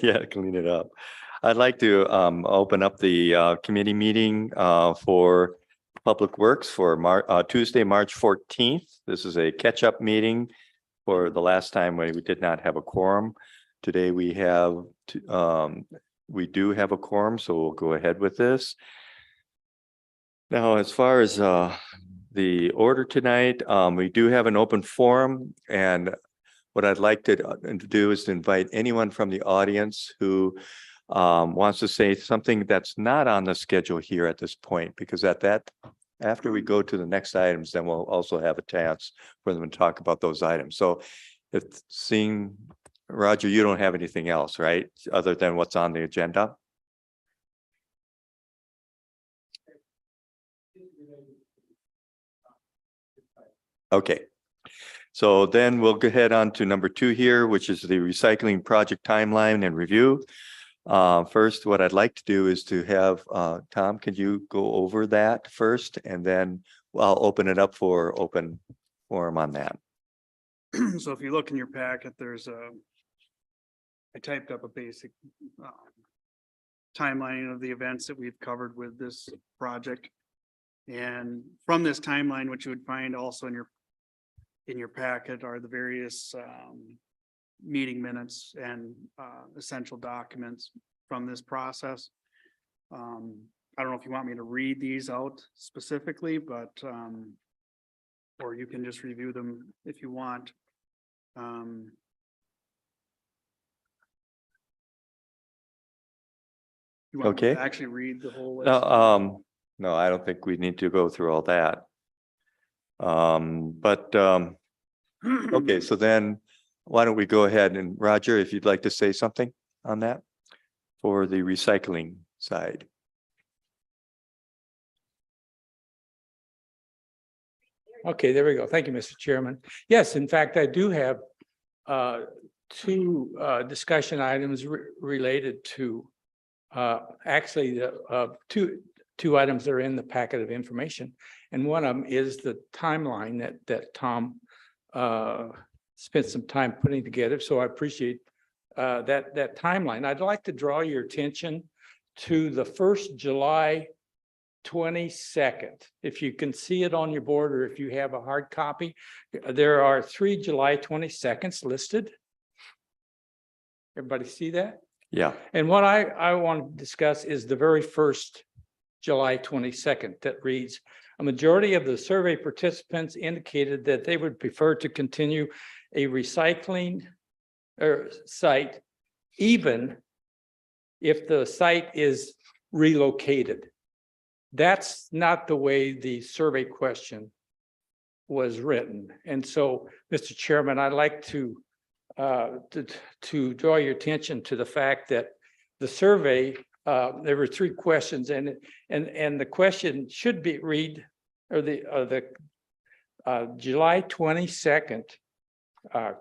Yeah, clean it up. I'd like to open up the committee meeting for Public Works for Tuesday, March 14th. This is a catch-up meeting for the last time when we did not have a quorum. Today we have we do have a quorum, so we'll go ahead with this. Now, as far as the order tonight, we do have an open forum, and what I'd like to do is to invite anyone from the audience who wants to say something that's not on the schedule here at this point, because after we go to the next items, then we'll also have a chance for them to talk about those items. So if seeing Roger, you don't have anything else, right? Other than what's on the agenda? Okay. So then we'll go ahead on to number 2 here, which is the recycling project timeline and review. First, what I'd like to do is to have Tom, can you go over that first? And then I'll open it up for open forum on that. So if you look in your packet, I typed up a basic timeline of the events that we've covered with this project. And from this timeline, what you would find also in your packet are the various meeting minutes and essential documents from this process. I don't know if you want me to read these out specifically, but or you can just review them if you want. You want me to actually read the whole list? No, I don't think we need to go through all that. Okay, so then why don't we go ahead and Roger, if you'd like to say something on that for the recycling side. Okay, there we go. Thank you, Mr. Chairman. Yes, in fact, I do have 2 discussion items related to actually the two items that are in the packet of information. And one of them is the timeline that Tom spent some time putting together. So I appreciate that timeline. I'd like to draw your attention to the first July 22nd. If you can see it on your board, or if you have a hard copy, there are 3 July 22nds listed. Everybody see that? Yeah. And what I want to discuss is the very first July 22nd that reads, a majority of the survey participants indicated that they would prefer to continue a recycling site even if the site is relocated. That's not the way the survey question was written. And so, Mr. Chairman, I'd like to draw your attention to the fact that the survey, there were 3 questions, and the question should be read, or the July 22nd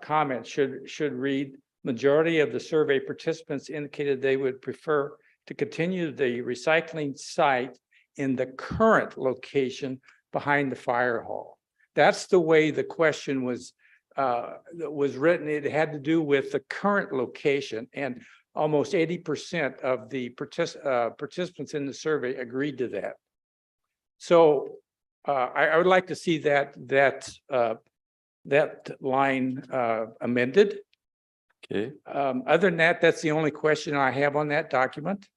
comment should read, majority of the survey participants indicated they would prefer to continue the recycling site in the current location behind the fire hall. That's the way the question was written. It had to do with the current location, and almost 80% of the participants in the survey agreed to that. So I would like to see that line amended. Okay. Other than that, that's the only question I have on that document.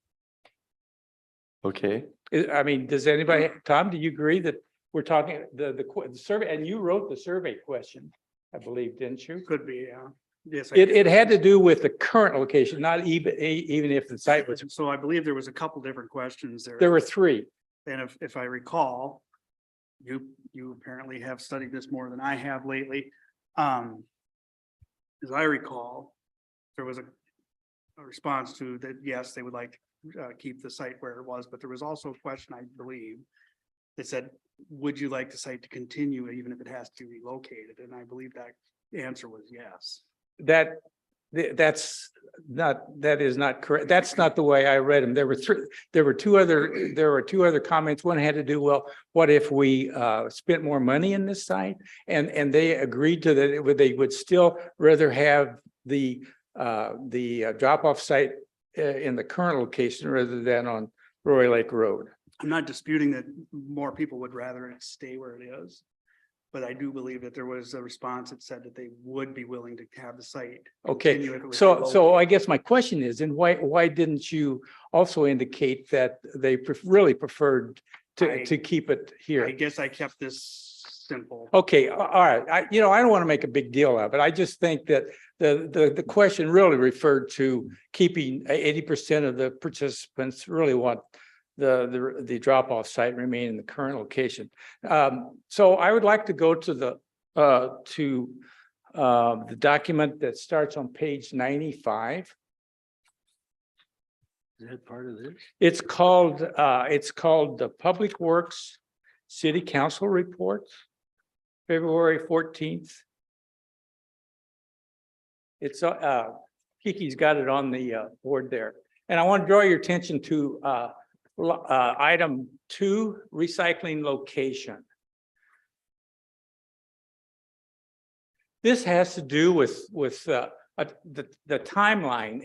Okay. I mean, does anybody, Tom, do you agree that we're talking the survey, and you wrote the survey question, I believe, didn't you? Could be, yeah. Yes. It had to do with the current location, not even if the site was. So I believe there was a couple different questions there. There were 3. And if I recall, you apparently have studied this more than I have lately. As I recall, there was a response to that, yes, they would like to keep the site where it was, but there was also a question, I believe, that said, would you like the site to continue even if it has to be relocated? And I believe that the answer was yes. That is not correct. That's not the way I read them. There were two other comments. One had to do, well, what if we spent more money in this site? And they agreed to that. They would still rather have the drop-off site in the current location rather than on Roy Lake Road. I'm not disputing that more people would rather it stay where it is. But I do believe that there was a response that said that they would be willing to have the site. Okay, continue if it was so relocated. I guess my question is, and why didn't you also indicate that they really preferred to keep it I here? guess I kept this simple. Okay, all right. I don't want to make a big deal of it. I just think that the question really referred to keeping 80% of the participants really want the drop-off site remain in the current location. So I would like to go to the document that starts on page 95. Is that part of this? It's called the Public Works City Council Report, February 14th. It's Kiki's got it on the board there. And I want to draw your attention to item 2, recycling location. This has to do with the timeline,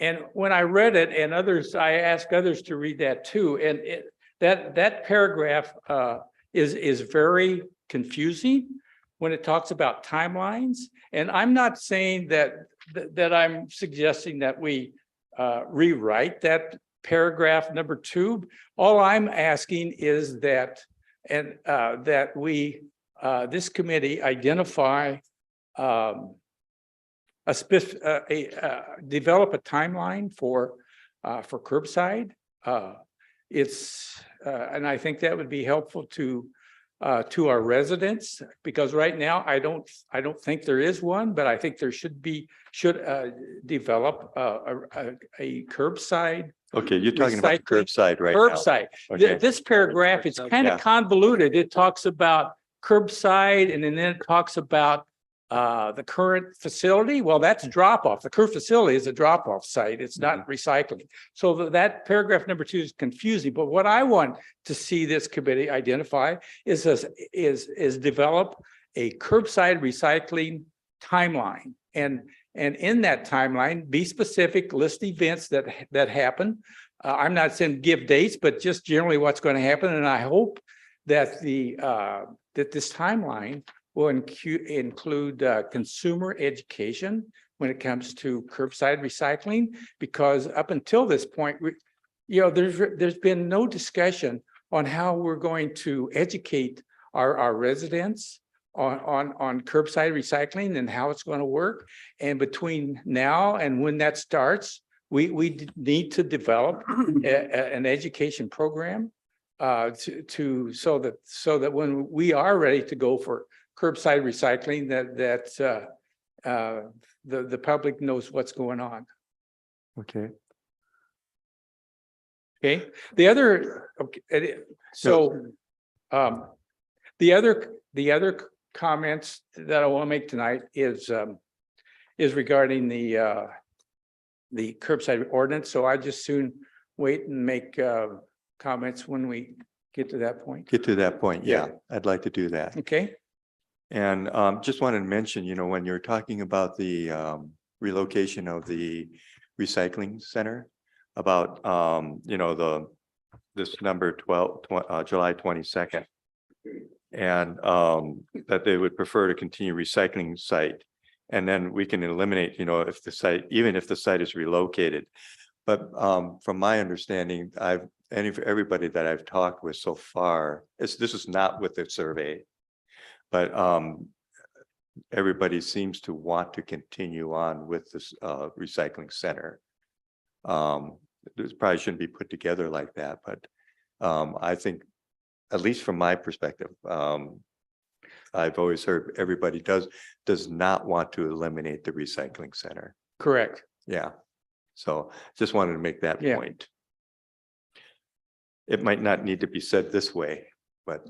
and when I read it, and I asked others to read that too, and that paragraph is very confusing when it talks about timelines. And I'm not saying that I'm suggesting that we rewrite that paragraph number 2. All I'm asking is that we this committee identify develop a timeline for curbside. And I think that would be helpful to our residents, because right now I don't think there is one, but I think there should develop a curbside. Okay, you're talking about Recycling. curbside right now. Curbside. Okay. This paragraph is kind Yeah. of convoluted. It talks about curbside, and then it talks about the current facility. Well, that's drop off. The current facility is a drop off site. It's not recycling. So that paragraph number 2 is confusing. But what I want to see this committee identify is develop a curbside recycling timeline, and in that timeline, be specific, list events that happen. I'm not saying give dates, but just generally what's going to happen. And I hope that that this timeline will include consumer education when it comes to curbside recycling, because up until this point, there's been no discussion on how we're going to educate our residents on curbside recycling and how it's going to work. And between now and when that starts, we need to develop an education program so that when we are ready to go for curbside recycling, that the public knows what's going on. Okay. Okay. The other comments that I want to make tonight is regarding the curbside ordinance. So I just soon wait and make comments when we get to that point. Get to that point. Yeah, I'd like to do that. Okay. And just wanted to mention, when you're talking about the relocation of the recycling center, about this number 12, July 22nd, and that they would prefer to continue recycling site, and then we can eliminate, if the site, even if the site is relocated. But from my understanding, everybody that I've talked with so far, this is not with the survey, but everybody seems to want to continue on with this recycling center. This probably shouldn't be put together like that, but I think, at least from my perspective, I've always heard everybody does not want to eliminate the recycling center. Correct. Yeah. So just wanted to make that Yeah. point. It might not need to be said this way, but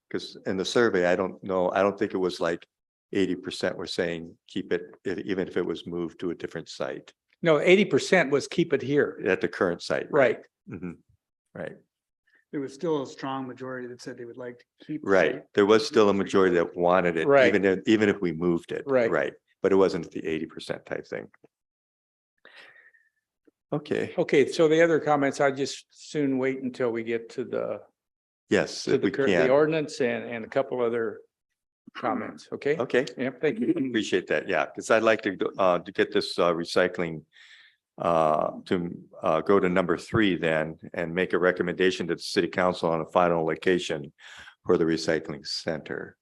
because in the survey, I don't think it was like 80% were saying keep it, even if it was moved to a different site. No, 80% was keep it here. At the current site. Right. Mhm. Right. There was still a strong majority that said they would like to keep. the Right. site. There was still a majority that wanted it, Right. even if we moved it. Right. Right. but it wasn't the 80% type thing. Okay, Okay, so the other comments, I just soon wait until we get to the, yes, to if the, we the can. ordinance and a couple other comments, okay? Okay, Yeah, thank you. appreciate that. Yeah, because I'd like to get this recycling to go to number 3 then and make a recommendation to the city council on a final location for the recycling center.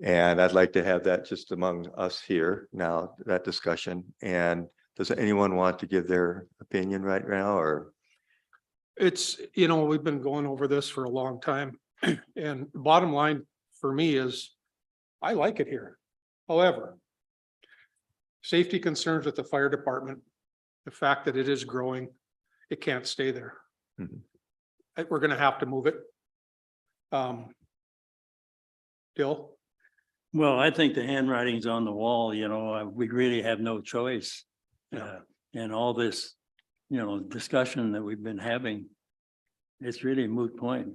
And I'd like to have that just among us here now, that discussion. And does anyone want to give their opinion right now, or? It's, you know, we've been going over this for a long time. And the bottom line for me is, I like it here. However, safety concerns with the fire department, the fact that it is growing, it can't stay there. Mhm. We're gonna have to move it. Dill? Well, I think the handwriting's on the wall, you know, we really have no choice. Yeah. And all this, you know, discussion that we've been having, it's really a moot point.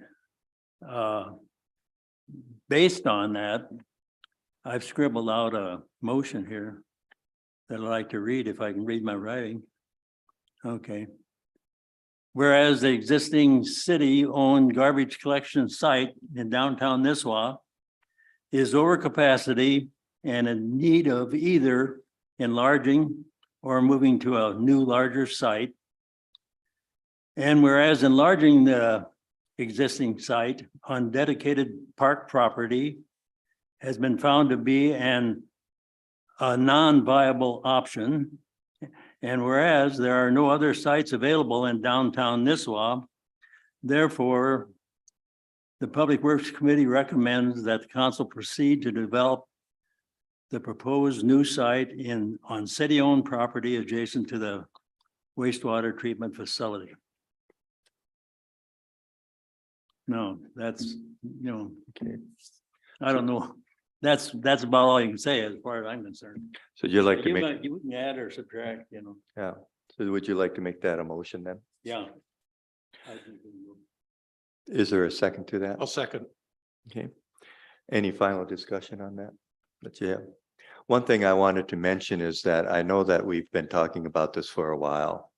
Based on that, I've scribbled out a motion here that I'd like to read, if I can read my writing. Okay. Whereas the existing city-owned garbage collection site in downtown Nisswa is over capacity and in need of either enlarging or moving to a new larger site. And whereas enlarging the existing site on dedicated park property has been found to be a non-viable option. And whereas there are no other sites available in downtown Nisswa, therefore, the Public Works Committee recommends that the council proceed to develop the proposed new site on city-owned property adjacent to the wastewater treatment facility. No, that's, you know, Okay. I don't know. That's about all you can say as far as I'm concerned. So you'd like to make, You can add or subtract, you know, yeah, so would you like to make that a motion then? yeah. Is there a second to that? I'll second. Okay. Any final discussion on that you have? One thing I wanted to mention is that I know that we've been talking about this for a while.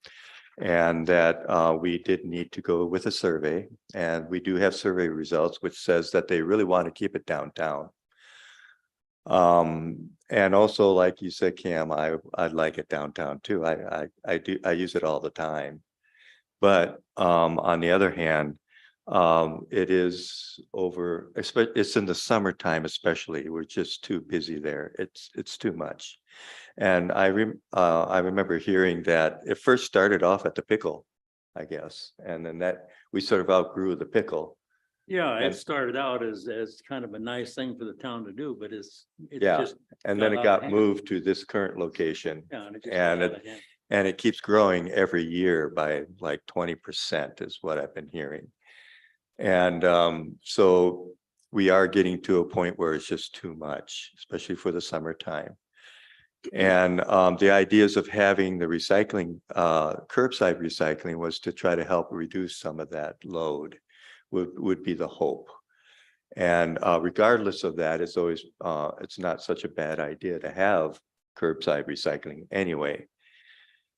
And that we did need to go with a survey, and we do have survey results, which says that they really want to keep it downtown. And also, like you said, Cam, I'd like it downtown too. I use it all the time. But on the other hand, it is it's in the summertime, especially, we're just too busy there. It's too much. And I remember hearing that it first started off at the pickle, I guess, and then that we sort of outgrew the pickle. Yeah, And- it started out as kind of a nice thing for the town to do, but it's Yeah, just. And then got it out got of hand. moved to this current location, Yeah, and it just. and got out of hand. and it keeps growing every year by like 20% is what I've been hearing. And so we are getting to a point where it's just too much, especially for the summertime. And the ideas of having the recycling, curbside recycling, was to try to help reduce some of that load, would be the hope. And regardless of that, it's always, it's not such a bad idea to have curbside recycling anyway.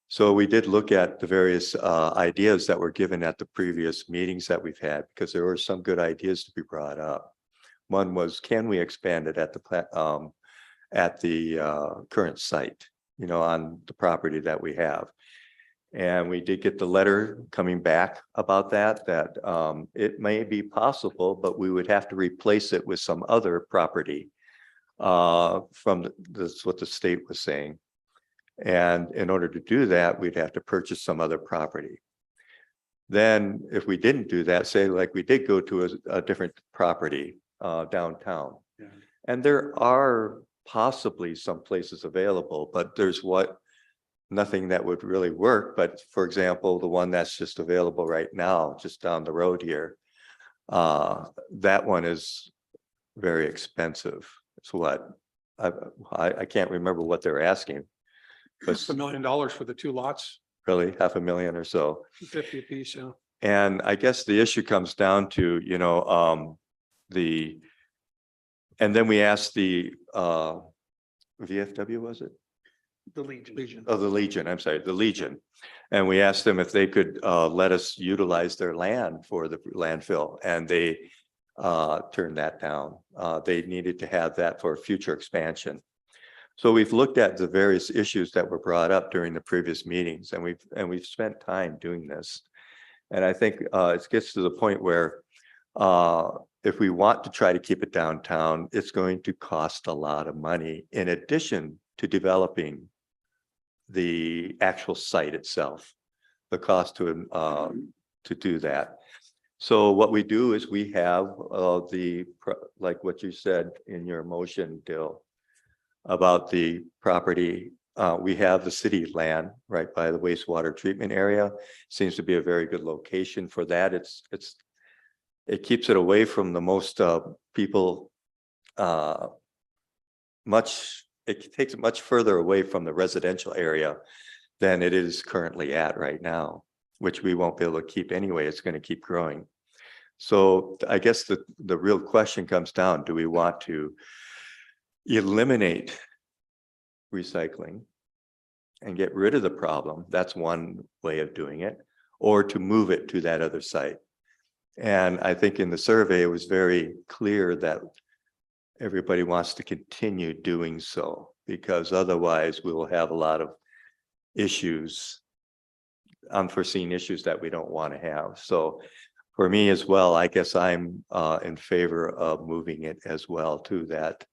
So we did look at the various ideas that were given at the previous meetings that we've had, because there were some good ideas to be brought up. One was, can we expand it at the current site, you know, on the property that we have? And we did get the letter coming back about that it may be possible, but we would have to replace it with some other property. That's what the state was saying. And in order to do that, we'd have to purchase some other property. Then if we didn't do that, say like we did go to a different property downtown. Yeah. And there are possibly some places available, but there's nothing that would really work. But for example, the one that's just available right now, just down the road here, that one is very expensive. It's what I can't remember what they're asking. But $1 million for the 2 lots, really $500,000 or so. 50 apiece, yeah. And I guess the issue comes down to, you know, and then we asked the VFW, was it? The Legion. Legion. Oh, the Legion, I'm sorry, the Legion. And we asked them if they could let us utilize their land for the landfill, and they turned that down. They needed to have that for future expansion. So we've looked at the various issues that were brought up during the previous meetings, and we've spent time doing this. And I think it gets to the point where if we want to try to keep it downtown, it's going to cost a lot of money in addition to developing the actual site itself, the cost to do that. So what we do is we have like what you said in your motion, Dill, about the property. We have the city land right by the wastewater treatment area. Seems to be a very good location for that. It keeps it away from the most people. It takes it much further away from the residential area than it is currently at right now, which we won't be able to keep anyway. It's going to keep growing. So I guess the real question comes down, do we want to eliminate recycling and get rid of the problem? That's one way of doing it, or to move it to that other site. And I think in the survey, it was very clear that everybody wants to continue doing so, because otherwise we will have a lot of issues, unforeseen issues that we don't want to have. So for me as well, I guess I'm in favor of moving it as well to that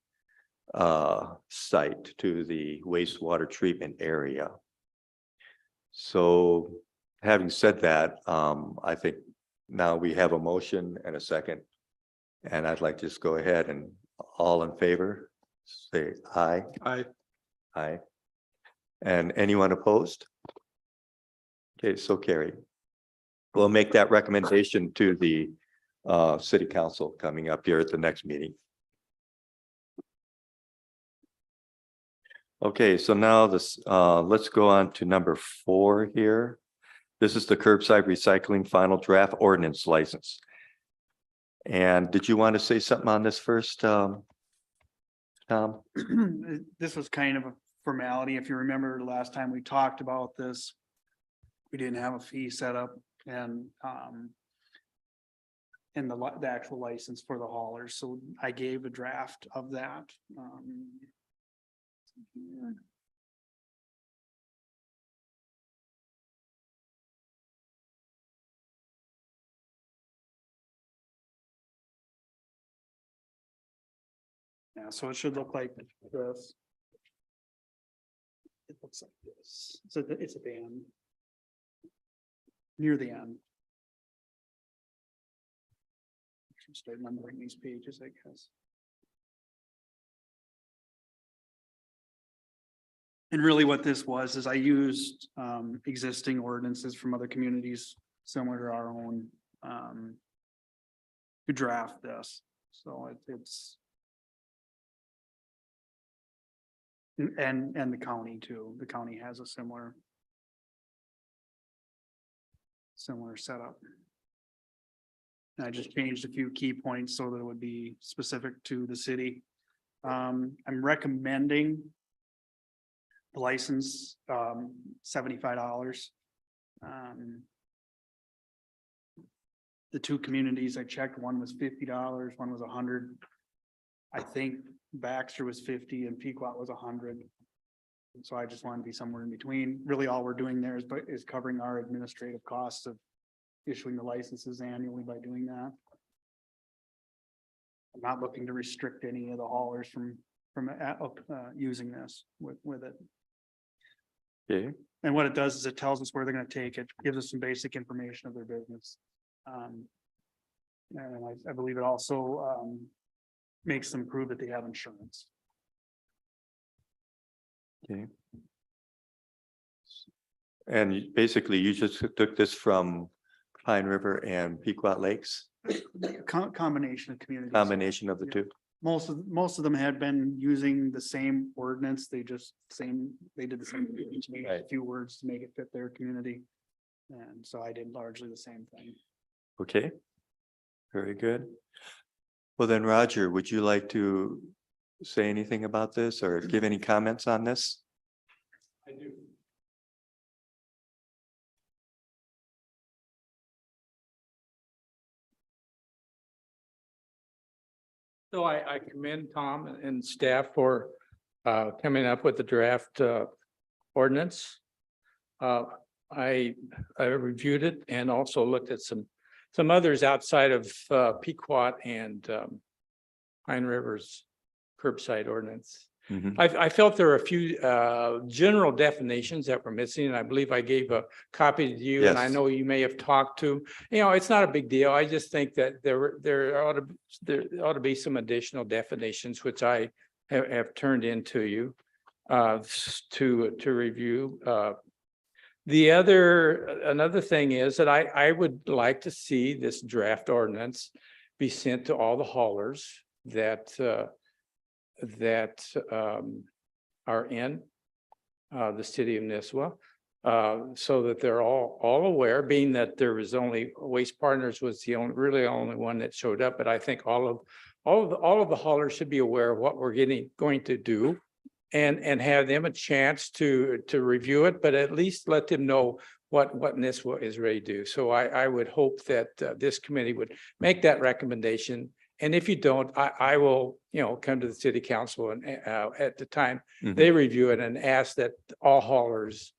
site, to the wastewater treatment area. So having said that, I think now we have a motion and a second, and I'd like to just go ahead and all in favor, say aye. Aye. And anyone opposed? Okay, so carried. We'll make that recommendation to the city council coming up here at the next meeting. Okay, so now let's go on to number 4 here. This is the curbside recycling final draft ordinance license. And did you want to say something on this first, Tom? This was kind of a formality. If you remember the last time we talked about this, we didn't have a fee set up and the actual license for the haulers. So I gave a draft of that. Yeah, so it should look like this. It looks like this. So it's at the end. Near the end. Should start numbering these pages, I guess. And really what this was is I used existing ordinances from other communities similar to our own to draft this. So it's and the county too. The county has a similar setup. And I just changed a few key points so that it would be specific to the city. I'm recommending the license, $75. The 2 communities I checked, one was $50, one was $100. I think Baxter was 50 and Pequot was 100. So I just wanted to be somewhere in between. Really, all we're doing there is covering our administrative costs of issuing the licenses annually by doing that. I'm not looking to restrict any of the haulers from using this with it. Okay, And what it does is it tells us where they're going to take it, gives us some basic information of their business. And I believe it also makes them prove that they have insurance. okay. And basically you just took this from Pine River and Pequot Lakes, Combination of communities. combination of the Yeah. two? Most of them had been using the same ordinance. They did the same, changed Right. a few words to make it fit their community. And so I did largely the same thing. Okay, very good. Well then, Roger, would you like to say anything about this or give any comments on this? I do. So I commend Tom and staff for coming up with the draft ordinance. I reviewed it and also looked at some others outside of Pequot and Pine River's curbside ordinance. Mhm. I felt there were a few general definitions that were missing, and I believe I gave a copy to you, and I Yes. know you may have talked to. It's not a big deal. I just think that there ought to be some additional definitions, which I have turned into you to review. Another thing is that I would like to see this draft ordinance be sent to all the haulers that are in the city of Nisswa, so that they're all aware, being that there was only Waste Partners was the only one that showed up. But I think all of the haulers should be aware of what we're going to do and have them a chance to review it, but at least let them know what Nisswa is ready to do. So I would hope that this committee would make that recommendation. And if you don't, I will, come to the city council and at the time Mhm. they review it and ask that all haulers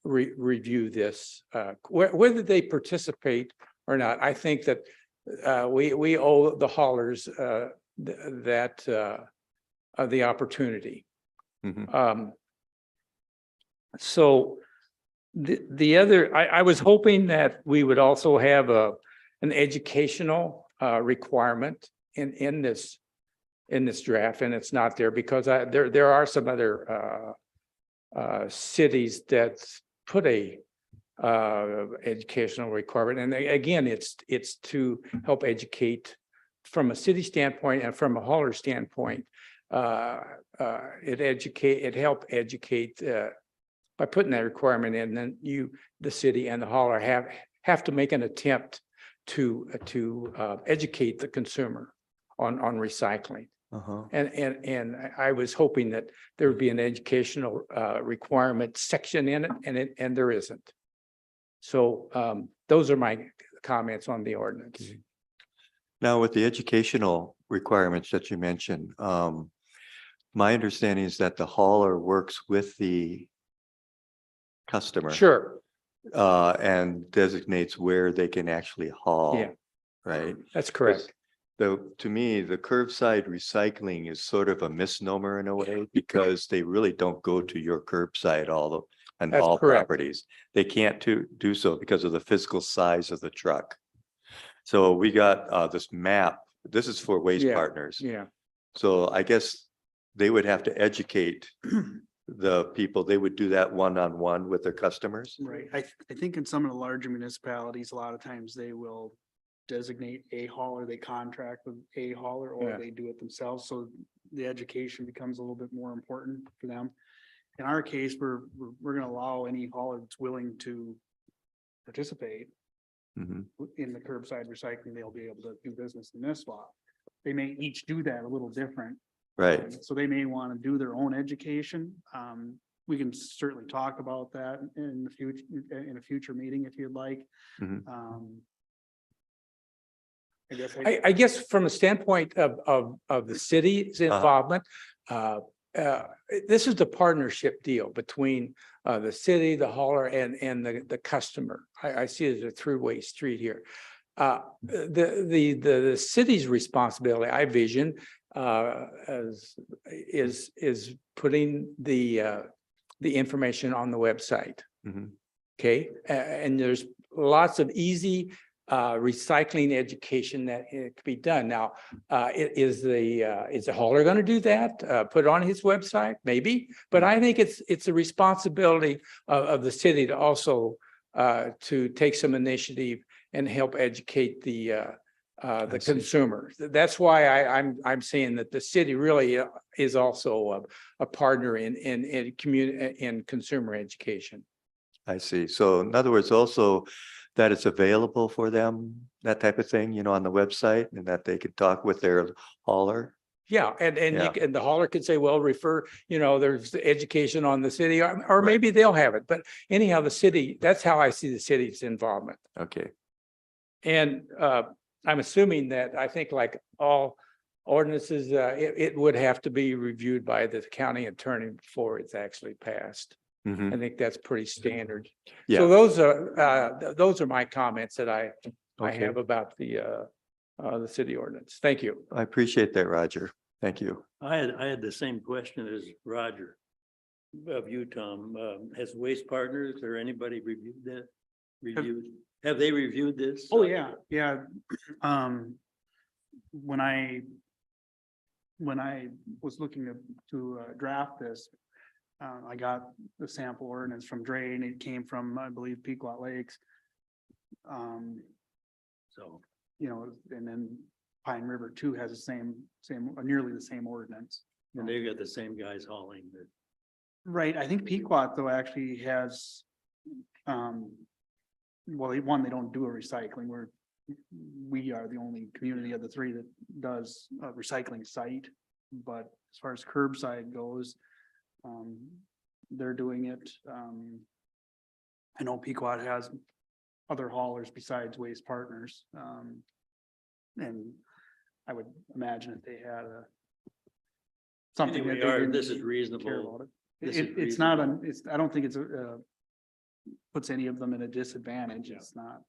review this, whether they participate or not. I think that we owe the haulers the opportunity. Mhm. So the other, I was hoping that we would also have an educational requirement in this draft, and it's not there because there are some other cities that put a educational requirement, and again, it's to help educate from a city standpoint and from a hauler standpoint. It help educate by putting that requirement in. Then the city and the hauler have to make an attempt to educate the consumer on recycling. Uh-huh. And I was hoping that there would be an educational requirement section in it, and there isn't. So those are my comments on the ordinance. Okay. Now, with the educational requirements that you mentioned, my understanding is that the hauler works with the customer. Sure, And designates where they can actually haul. Yeah. Right? that's correct. To me, the curbside recycling is sort of a misnomer in a way because they really don't go to your curbside on That's all correct. properties. They can't do so because of the physical size of the truck. So we got this map. This is for Waste Yeah. Partners. Yeah, So I guess they would have to educate the people. They would do that one-on-one with their customers. Right. I think in some of the larger municipalities, a lot of times they will designate a hauler, they contract with a hauler, or Yeah. they do it themselves. So the education becomes a little bit more important for them. In our case, we're gonna allow any hauler that's willing to participate Mhm. in the curbside recycling, they'll be able to do business in this law. They may each do that a little different. Right. So they may want to do their own education. We can certainly talk about that in a future meeting if you'd like. Mhm. I guess. I guess from a standpoint of the city's involvement, this is the partnership deal between the city, the hauler, and the customer. I see it as a three-way street here. The city's responsibility, I vision, is putting the information on the website. Mhm. Okay, and there's lots of easy recycling education that it could be done. Now, is the hauler going to do that? Put it on his website? Maybe, but I think it's a responsibility of the city to also to take some initiative and help educate the see. consumer. That's why I'm saying that the city really is also a partner in consumer education. I see. So in other words, also that it's available for them, that type of thing, on the website, and that they could talk with their hauler. Yeah, and Yeah. and the hauler could say, well, refer, there's the education on the city, or maybe they'll have it, but anyhow, the city, that's how I see the city's involvement. Okay, And I'm assuming that I think like all ordinances, it would have to be reviewed by the county attorney before it's actually passed. mhm, I think that's pretty standard. yeah, So those are my comments that I okay. have about the city ordinance. Thank you. I appreciate that, Roger. Thank you. I had the same question as Roger of you, Tom. Has Waste Partners or anybody reviewed that? Have they reviewed this? Oh, yeah, yeah. When I was looking to draft this, I got the sample ordinance from Dre, and it came from, I believe, Pequot Lakes. So, And then Pine River too has the same, nearly the same ordinance. and they've got the same guys hauling that. Right, I think Pequot though actually has, well, they don't do a recycling, we are the only community of the three that does a recycling site. But as far as curbside goes, they're doing it. I know Pequot has other haulers besides Waste Partners. And I would imagine if they had something that they didn't This is care reasonable. about it. This is It's not, I don't think it's puts any of them in a disadvantage. Yeah. It's not.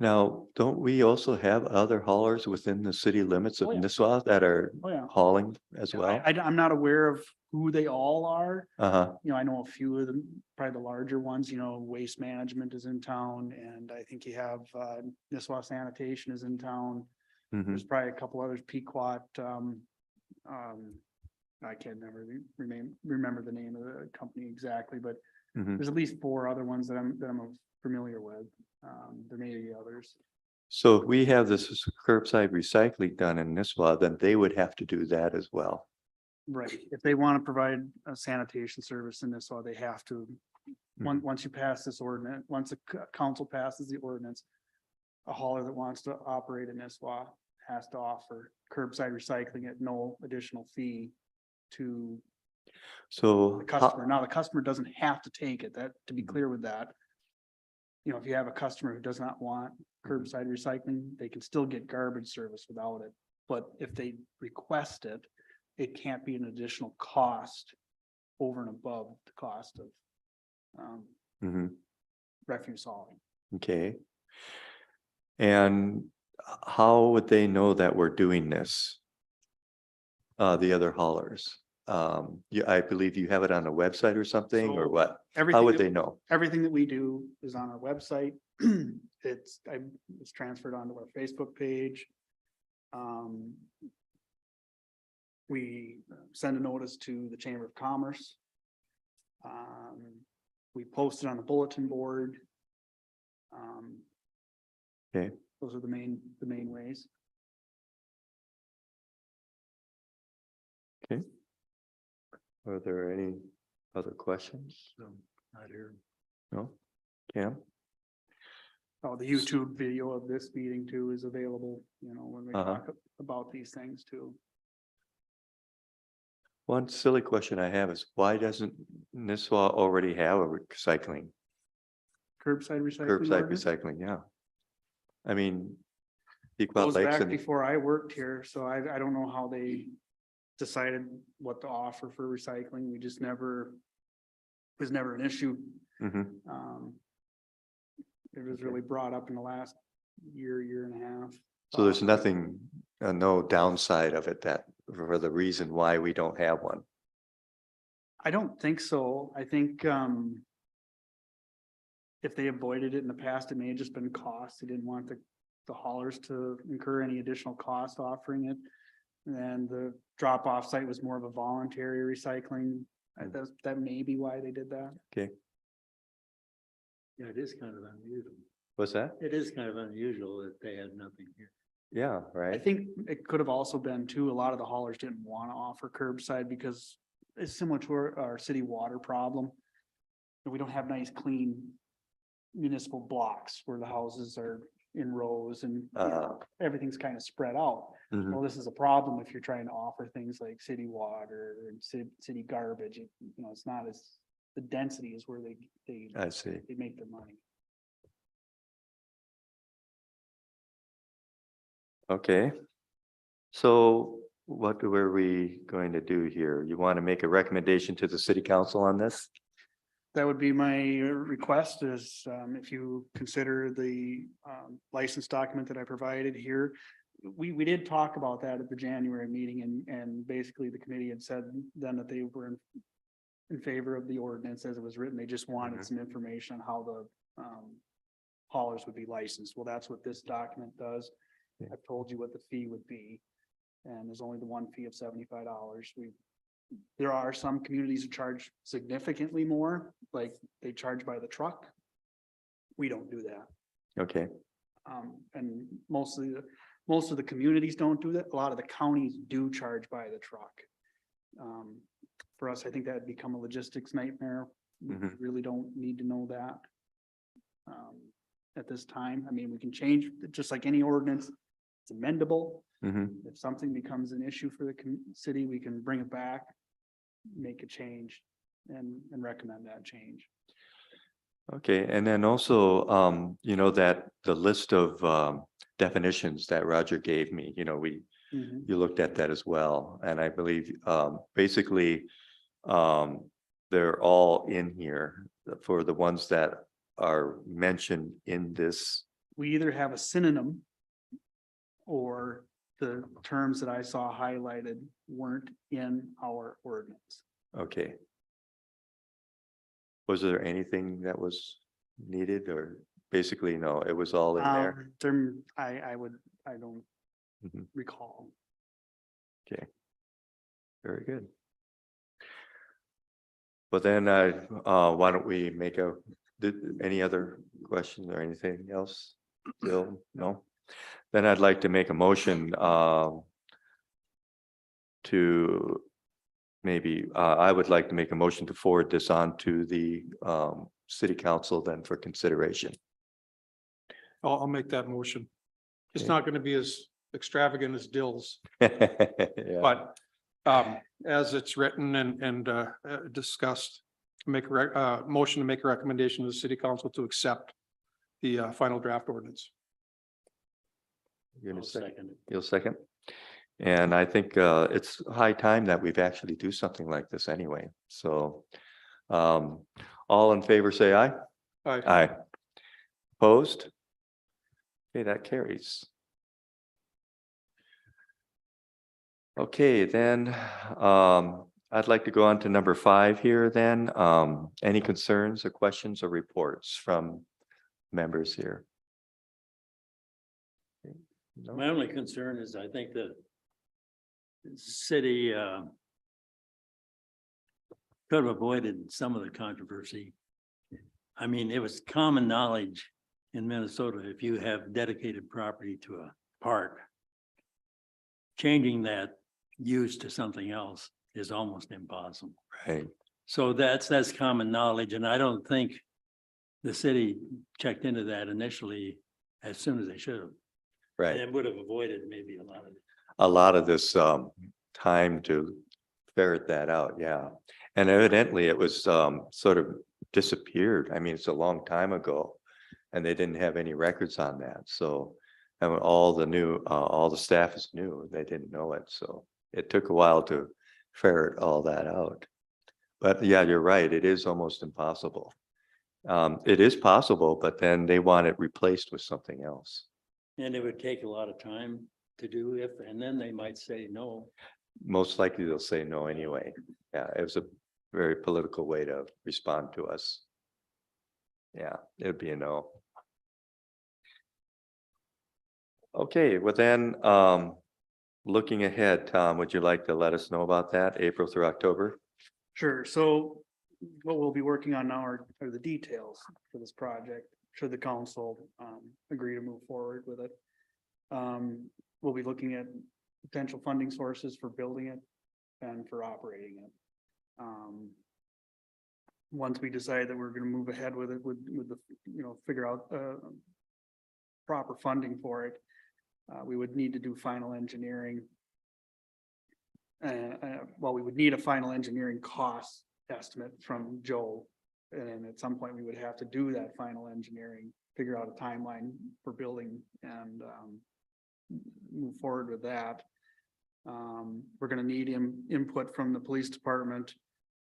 Now, don't we also have other haulers within the city limits of Oh, yeah. Nisswa that are Oh, yeah. hauling as well? I'm not aware of who they all are. Uh-huh, I know a few of them, probably the larger ones, Waste Management is in town, and I think you have, Nisswa Sanitation is in town. mhm, There's probably a couple others, Pequot, I can't never remember the name of the company exactly, but mhm. there's at least 4 other ones that I'm familiar with. There may be others. So if we have this curbside recycling done in Nisswa, then they would have to do that as well. Right, if they want to provide a sanitation service in this, or they have to, once you pass this ordinance, once the council passes the ordinance. A hauler that wants to operate in Nisswa has to offer curbside recycling at no additional fee to So the customer. Now, the customer doesn't have to take it, to be clear with that. If you have a customer who does not want curbside recycling, they can still get garbage service without it. But if they request it, it can't be an additional cost over and above the cost of mhm, refuse hauling. okay. And how would they know that we're doing this? The other haulers? I believe you have it on a website or something, or So what? How Everything would that- they know? Everything that we do is on our website. It's transferred onto our Facebook page. We send a notice to the Chamber of Commerce. We post it on the bulletin board. Okay. Those are the main ways. Are there any other questions? Not here. No? Cam? Oh, the YouTube video of this meeting too is available, when we talk about these things too. One silly question I have is why doesn't Nisswa already have a recycling, Curbside recycling. curbside ordinance recycling? Yeah. I mean, Pequot goes Lakes back and, before I worked here, so I don't know how they decided what to offer for recycling. We just never, it was never an issue. mhm, It was really brought up in the last year and a half. so there's nothing, no downside of it that, for the reason why we don't have one. I don't think so. I think, if they avoided it in the past, it may have just been cost. They didn't want the haulers to incur any additional cost offering it. And the drop off site was more of a voluntary recycling. That may be why they did that. Yeah, it is kind of unusual. What's that? It is kind of unusual that they had nothing here. Yeah, I right. think it could have also been too, a lot of the haulers didn't want to offer curbside because it's similar to our city water problem. We don't have nice, clean municipal blocks where the houses are, in rows and you know, everything's kind of spread out. Mhm. Well, this is a problem if you're trying to offer things like city water and city garbage, you know, it's not as, the density is where they I see. make their money. Okay. So what were we going to do here? You want to make a recommendation to the city council on this? That would be my request is, if you consider the, license document that I provided here. We did talk about that at the January meeting and basically the committee had said then that they were in favor of the ordinance as it was written. They just wanted Mhm. some information on how the, haulers would be licensed. Well, that's what this document does. Yeah. I've told you what the fee would be. And there's only the one fee of $75. There are some communities that charge significantly more, like they charge by the truck. We don't do that. Okay, And most of the communities don't do that. A lot of the counties do charge by the truck. For us, I think that'd become a logistics nightmare. We Mhm. really don't need to know that. At this time, I mean, we can change, just like any ordinance, it's amendable. mhm. If something becomes an issue for the city, we can bring it back, make a change and recommend that change. Okay, and then also, you know, that the list of definitions that Roger gave me, you know, you looked at that as well, and I believe basically they're all in here for the ones that are mentioned in this. We either have a synonym or the terms that I saw highlighted weren't in our ordinance. Okay. Was there anything that was needed or basically no, it was all in there? I don't Mhm. recall. Okay. Very good. But then why don't we make any other questions or anything else? Bill, no? Then I'd like to make a motion to maybe, I would like to make a motion to forward this on to the city council then for consideration. I'll make that motion. It's Okay. not gonna be as extravagant as Dill's, Yeah. but as it's written and discussed, make a motion to make a recommendation to the city council to accept the final draft ordinance. You're gonna I'll second? second it. You'll second? And I think it's high time that we've actually do something like this anyway. So all in favor, say aye. Aye. Aye. Opposed? Okay, that carries. Okay, then I'd like to go on to number 5 here then. Any concerns or questions or reports from members here? No? My only concern is I think the city could have avoided some of the controversy. I mean, it was common knowledge in Minnesota, if you have dedicated property to a park, changing that use to something else is almost impossible. Right. So that's common knowledge, and I don't think the city checked into that initially as soon as they should have. Right. And it would have avoided maybe a lot of it. A lot of this time to ferret that out, yeah. And evidently it was sort of disappeared. I mean, it's a long time ago. And they didn't have any records on that, so. And all the staff is new, they didn't know it, so it took a while to ferret all that out. But yeah, you're right, it is almost impossible. It is possible, but then they want it replaced with something else. And it would take a lot of time to do and then they might say no. Most likely they'll say no anyway. Yeah, it was a very political way to respond to us. Yeah, it'd be a no. Okay, well then, looking ahead, Tom, would you like to let us know about that, April through October? Sure. So what we'll be working on now are the details for this project, should the council agree to move forward with it. We'll be looking at potential funding sources for building it and for operating it. Once we decide that we're gonna move ahead with it, with the, figure out proper funding for it, we would need to do final engineering. Well, we would need a final engineering cost estimate from Joe. And then at some point, we would have to do that final engineering, figure out a timeline for building and move forward with that. We're gonna need input from the police department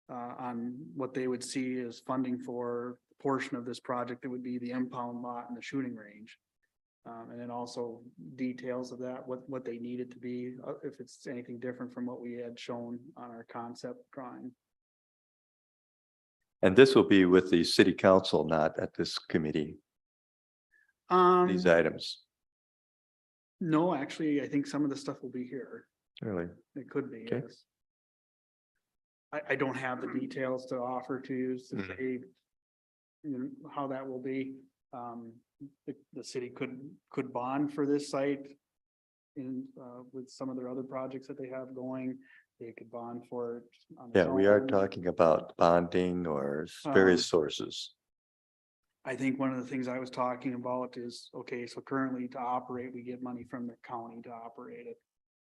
on what they would see as funding for a portion of this project that would be the impound lot and the shooting range. And then also details of that, what they need it to be, if it's anything different from what we had shown on our concept drawing. And this will be with the city council, not at this committee, these items, No, actually, I think some of the stuff will be here. really. It could be, Okay. yes. I don't have the details to offer to you to Mhm. say, you know, how that will be. The city could bond for this site in, with some of their other projects that they have going. They could bond for it. On its Yeah, we are own. talking about bonding or various sources. I think one of the things I was talking about is, okay, so currently to operate, we get money from the county to operate it.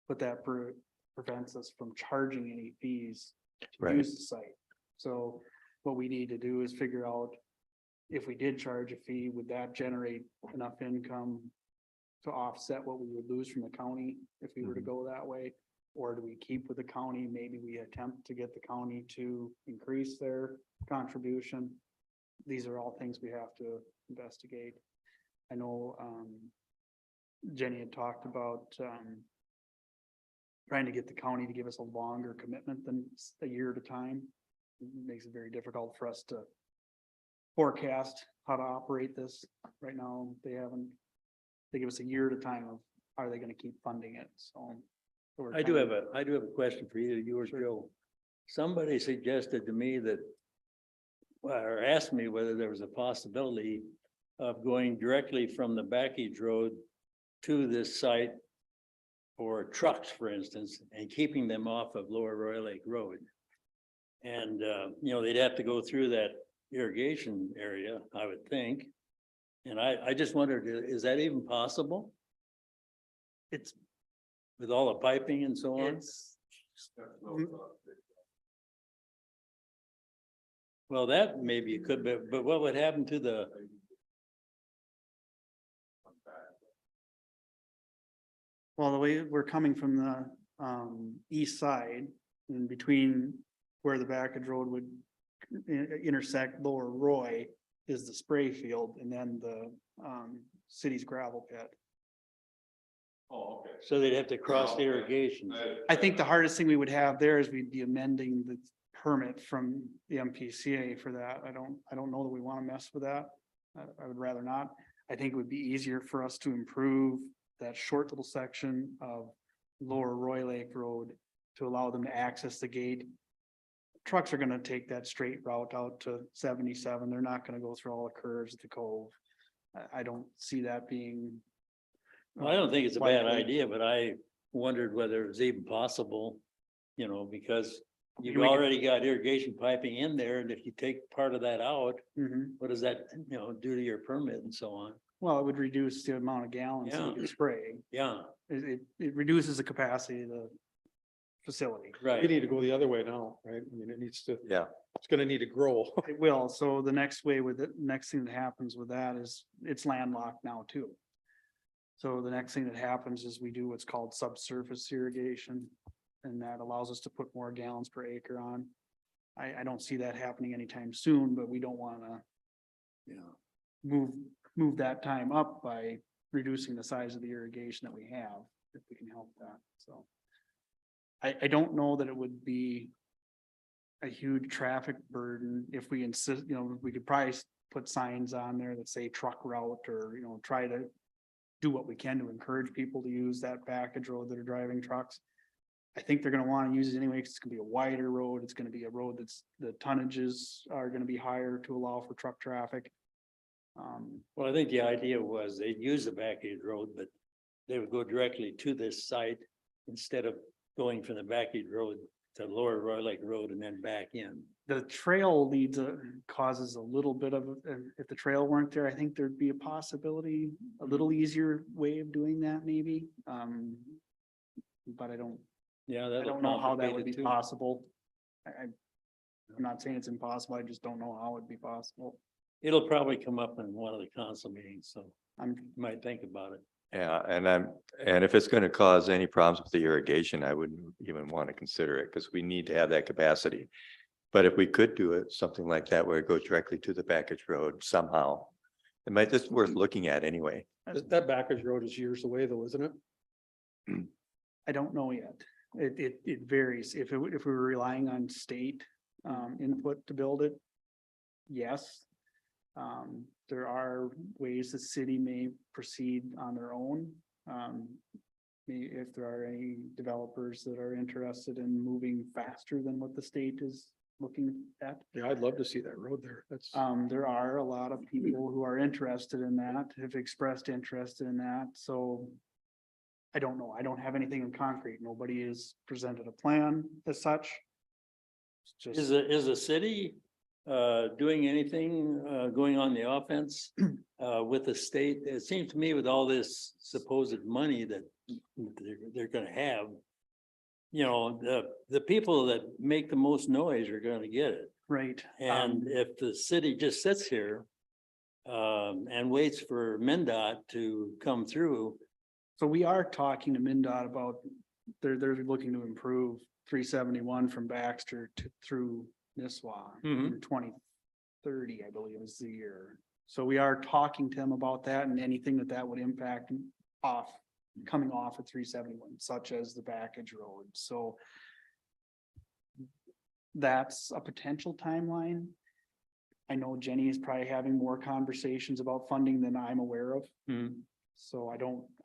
But that prevents us from charging any fees to Right. use the site. So what we need to do is figure out if we did charge a fee, would that generate enough income to offset what we would lose from the county if we were to Mhm. go that way? Or do we keep with the county? Maybe we attempt to get the county to increase their contribution. These are all things we have to investigate. I know, Jenny had talked about, trying to get the county to give us a longer commitment than a year at a time. It makes it very difficult for us to forecast how to operate this. Right now, they give us a year at a time of, are they gonna keep funding it? So. we're I do trying- have a question for either you or Joe. Somebody suggested to me that, or asked me whether there was a possibility of going directly from the Backage Road to this site for trucks, for instance, and keeping them off of Lower Roy Lake Road. And, they'd have to go through that irrigation area, I would think. And I just wondered, is that even possible? It's, With all the piping and so on? it's, Well, that maybe it could be, but what would happen to the, well, the way we're coming from the, east side, in between where the Backage Road would intersect Lower Roy is the spray field and then the, city's gravel pit. so they'd have to cross the irrigation? I think the hardest thing we would have there is we'd be amending the permit from the MPCA for that. I don't know that we want to mess with that. I would rather not. I think it would be easier for us to improve that short little section of Lower Roy Lake Road to allow them to access the gate. Trucks are gonna take that straight route out to 77. They're not gonna go through all the curves at the cove. I don't see that being. Well, I don't think it's a bad likely. idea, but I wondered whether it was even possible, because you've We could- already got irrigation piping in there, and if you take part of that out, Mhm. what does that, do to your permit and so on? Well, it would reduce the amount of gallons that Yeah. we could spray. Yeah, It reduces the capacity of the facility. We right. need to go the other way now, right? I mean, it needs to, Yeah, it's gonna need to grow. It will. So the next way with it, next thing that happens with that is it's landlocked now too. So the next thing that happens is we do what's called subsurface irrigation. And that allows us to put more gallons per acre on. I don't see that happening anytime soon, but we don't wanna Yeah. move that time up by reducing the size of the irrigation that we have, if we can help that, so. I don't know that it would be a huge traffic burden if we insist, we could probably put signs on there that say truck route or, try to do what we can to encourage people to use that Backage Road that are driving trucks. I think they're gonna wanna use it anyway, 'cause it's gonna be a wider road, it's gonna be a road the tonnages are gonna be higher to allow for truck traffic. Well, I think the idea was they'd use the Backage Road, but they would go directly to this site instead of going from the Backage Road to Lower Roy Lake Road and then back in. The trail leads, causes a little bit of, if the trail weren't there, I think there'd be a possibility, a little easier way of doing that maybe. But I don't know how that would be possible. I'm not saying it's impossible, I just don't know how it'd be possible. It'll probably come up in one of the council meetings, so I'm, you might think about it. Yeah, and if it's going to cause any problems with the irrigation, I wouldn't even want to consider it because we need to have that capacity. But if we could do it, something like that, where it goes directly to the package road somehow, it might just worth looking at anyway. That Backers Road is years away though, isn't it? I don't know yet. It varies. If we were relying on state input to build it, yes. There are ways the city may proceed on their own. If there are any developers that are interested in moving faster than what the state is looking at. Yeah, I'd love to see that road there. That's, There are a lot of people who are interested in that, have expressed interest in that, so. I don't know. I don't have anything in concrete. Nobody has presented a plan as such. It's Is just, the city doing anything going on the offense with the state? It seems to me with all this supposed money that they're gonna have, you know, the people that make the most noise are gonna get it. right. And if the city just sits here and waits for MnDOT to come through. So we are talking to MnDOT about, they're looking to improve 371 from Baxter to through Nisswa in 2030, I believe is the year. So we are talking to them about that and anything that would impact coming off of 371, such as the backage road. So that's a potential timeline. I know Jenny is probably having more conversations about funding than I'm aware of. So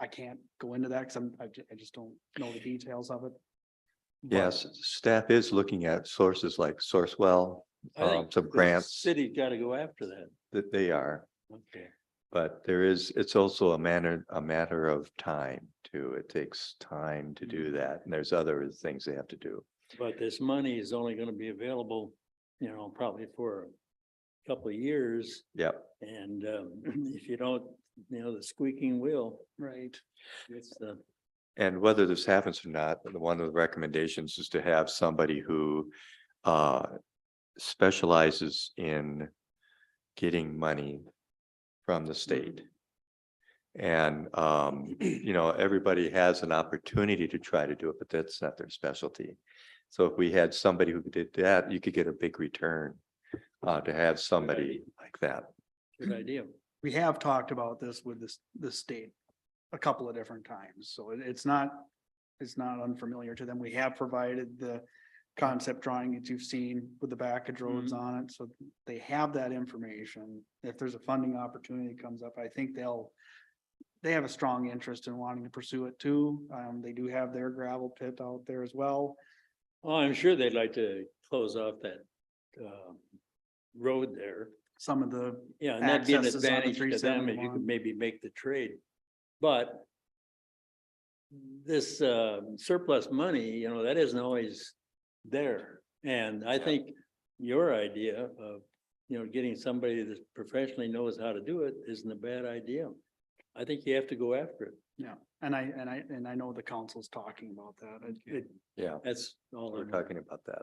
I can't go into that because I just don't know the details of it. But Yes, staff is looking at sources like Sourcewell, I think some the grants City's gotta go after that. that they are. Okay. But it's also a matter of time too. It takes time to do that. And there's other things they have to do. But this money is only gonna be available, you know, probably for a couple of years. Yep. And if you don't, you know, the squeaking wheel, right. it's the. And whether this happens or not, one of the recommendations is to have somebody who specializes in getting money from the state. And you know, everybody has an opportunity to try to do it, but that's not their specialty. So if we had somebody who did that, you could get a big return to have somebody like that. Good idea. We have talked about this with the state a couple of different times, so it's not unfamiliar to them. We have provided the concept drawing that you've seen with the backage roads on it, so they have that information. If there's a funding opportunity comes up, I think they have a strong interest in wanting to pursue it too. They do have their gravel pit out there as well. Oh, I'm sure they'd like to close off that road there. Some of the Yeah, and that'd be an accesses on the advantage to them if you 371. could maybe make the trade. But this surplus money, you know, that isn't always there. And I think your idea of, you know, getting somebody that professionally knows how to do it isn't a bad idea. I think you have to go after it. Yeah, and I know the council's talking about that. Yeah, That's all. we're I'm- talking about that.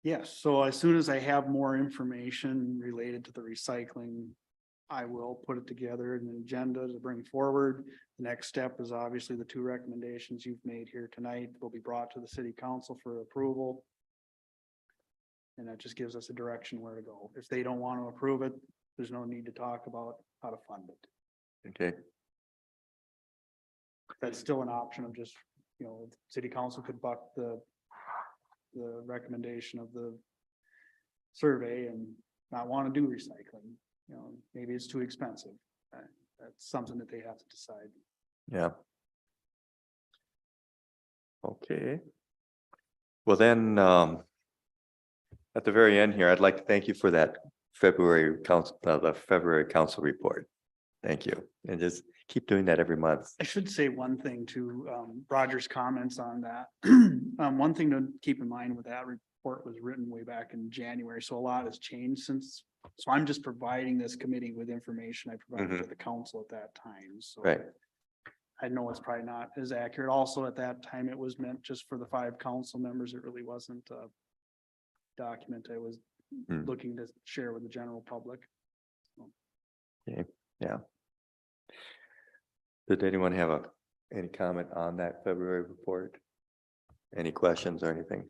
Yes, so as soon as I have more information related to the recycling, I will put it together in an agenda to bring forward. The next step is obviously the two recommendations you've made here tonight will be brought to the city council for approval. And that just gives us a direction where to go. If they don't want to approve it, there's no need to talk about how to fund it. Okay, That's still an option of just, you know, city council could buck the recommendation of the survey and not want to do recycling. You know, maybe it's too expensive. That's something that they have to decide. yeah. Okay. Well, then, at the very end here, I'd like to thank you for that February council report. Thank you. And just keep doing that every month. I should say one thing to Roger's comments on that. One thing to keep in mind with that report was written way back in January, so a lot has changed since. So I'm just providing this committee with information I provided to the council at that time, so. Right. I know it's probably not as accurate. Also, at that time, it was meant just for the 5 council members. It really wasn't a document I was Hmm. looking to share with the general public. Yeah. Did anyone have any comment on that February report? Any questions or anything?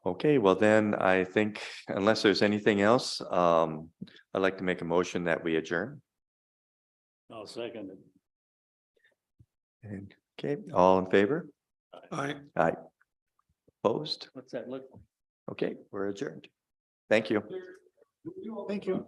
Okay, well then I think unless there's anything else, I'd like to make a motion that we adjourn. I'll second it. And, okay, all in favor? I, Aye. Opposed? What's that look? Okay, we're adjourned. Thank you. Thank you.